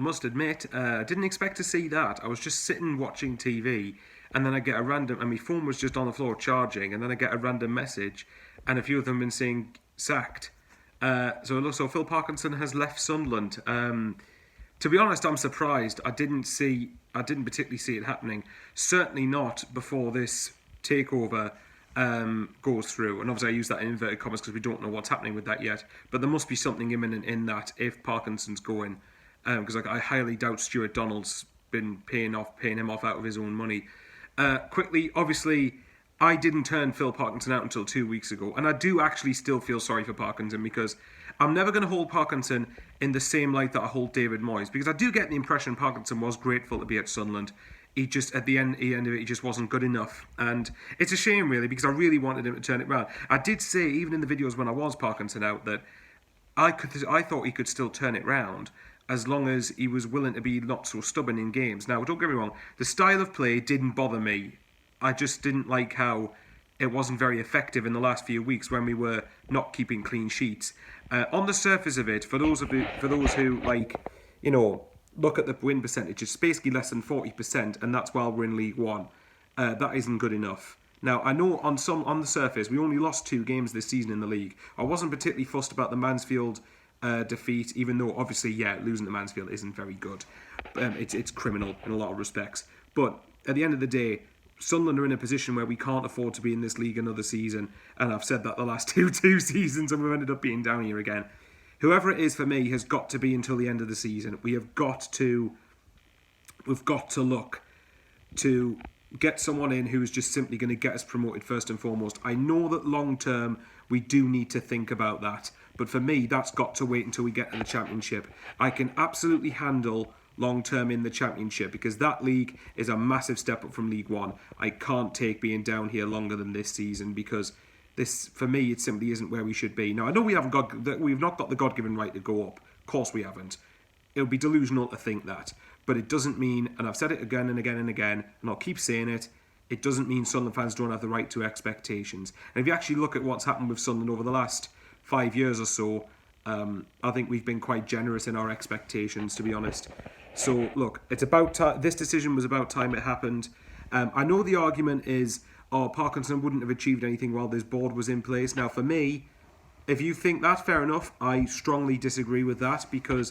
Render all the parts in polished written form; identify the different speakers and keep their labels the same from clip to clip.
Speaker 1: I must admit, I didn't expect to see that. I was just sitting watching TV, and then I get a random, and my phone was just on the floor charging, and then I get a random message, and a few of them have been saying sacked. So it looks like Phil Parkinson has left Sunderland. To be honest, I'm surprised. I didn't particularly see it happening. Certainly not before this takeover goes through. And obviously I use that in inverted commas because we don't know what's happening with that yet. But there must be something imminent in that if Parkinson's going. Because I highly doubt Stuart Donald's been paying him off out of his own money. Quickly, obviously, I didn't turn Phil Parkinson out until 2 weeks ago. And I do actually still feel sorry for Parkinson because I'm never going to hold Parkinson in the same light that I hold David Moyes. Because I do get the impression Parkinson was grateful to be at Sunderland. He just, at the end of it, he just wasn't good enough. And it's a shame, really, because I really wanted him to turn it around. I did say, even in the videos when I was Parkinson out, that I thought he could still turn it round as long as he was willing to be not so stubborn in games. Now, don't get me wrong, the style of play didn't bother me. I just didn't like how it wasn't very effective in the last few weeks when we were not keeping clean sheets. On the surface of it, for those who like, look at the win percentage, it's basically less than 40%, and that's while we're in League One. That isn't good enough. Now, I know on the surface, we only lost 2 games this season in the league. I wasn't particularly fussed about the Mansfield defeat, even though, obviously, losing to Mansfield isn't very good. It's criminal in a lot of respects. But at the end of the day, Sunderland are in a position where we can't afford to be in this league another season. And I've said that the last two seasons, and we've ended up being down here again. Whoever it is for me has got to be until the end of the season. We've got to look to get someone in who is just simply going to get us promoted first and foremost. I know that long term we do need to think about that, but for me that's got to wait until we get to the Championship. I can absolutely handle long term in the Championship because that league is a massive step up from League One. I can't take being down here longer than this season because this, for me, it simply isn't where we should be. Now, I know we've not got the God-given right to go up. Of course we haven't. It would be delusional to think that. But it doesn't mean, and I've said it again and again and again, and I'll keep saying it, it doesn't mean Sunderland fans don't have the right to expectations. And if you actually look at what's happened with Sunderland over the last 5 years or so, I think we've been quite generous in our expectations, to be honest. So, look, it's about time. This decision was about time it happened. I know the argument is, Parkinson wouldn't have achieved anything while this board was in place. Now, for me, if you think that, fair enough. I strongly disagree with that because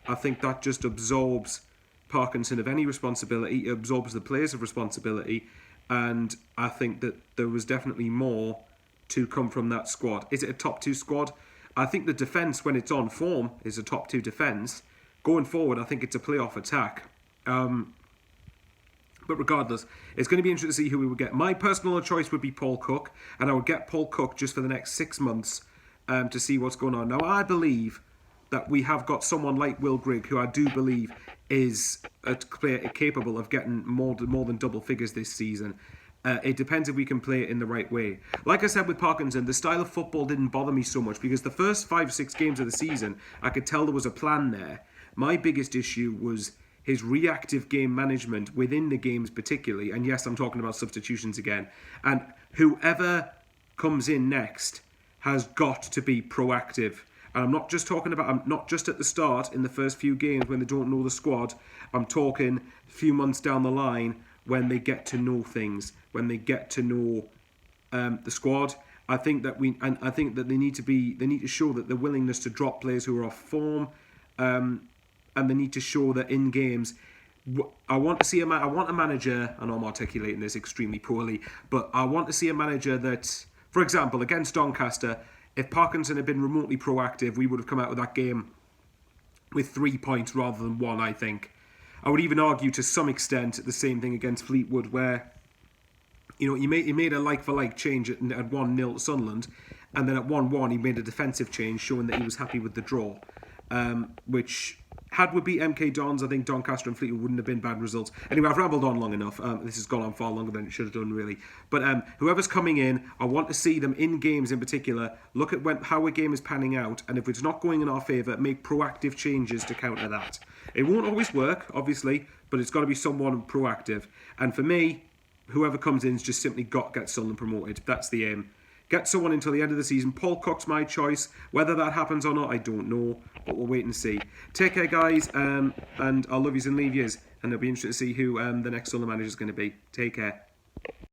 Speaker 1: I think that just absorbs Parkinson of any responsibility. It absorbs the players of responsibility. And I think that there was definitely more to come from that squad. Is it a top 2 squad? I think the defence, when it's on form, is a top 2 defence. Going forward, I think it's a playoff attack. But regardless, it's going to be interesting to see who we would get. My personal choice would be Paul Cook, and I would get Paul Cook just for the next 6 months to see what's going on. Now, I believe that we have got someone like Will Grigg, who I do believe is a player capable of getting more than double figures this season. It depends if we can play it in the right way. Like I said with Parkinson, the style of football didn't bother me so much because the first 5-6 games of the season, I could tell there was a plan there. My biggest issue was his reactive game management within the games particularly, and yes, I'm talking about substitutions again, and whoever comes in next has got to be proactive. And I'm not just at the start in the first few games when they don't know the squad. I'm talking a few months down the line when they get to know things, when they get to know the squad. I think that they need to show that the willingness to drop players who are off form. And they need to show that in games, I want a manager, I know I'm articulating this extremely poorly, but I want to see a manager that, for example, against Doncaster, if Parkinson had been remotely proactive, we would have come out of that game with 3 points rather than 1, I think. I would even argue to some extent the same thing against Fleetwood, where he made a like-for-like change at 1-0 to Sunderland, and then at 1-1 he made a defensive change showing that he was happy with the draw, which, had we beat MK Dons, I think Doncaster and Fleetwood wouldn't have been bad results. Anyway, I've rambled on long enough. This has gone on far longer than it should have done, really. But whoever's coming in, I want to see them in games in particular, look at how a game is panning out, and if it's not going in our favour, make proactive changes to counter that. It won't always work, obviously, but it's got to be someone proactive. And for me, whoever comes in has just simply got to get Sunderland promoted. That's the aim. get someone until the end of the season. Paul Cook's my choice. Whether that happens or not, I don't know, but we'll wait and see. Take care, guys, and I'll love yous and leave yous, and it'll be interesting to see who the next Sunderland manager is going to be. Take care.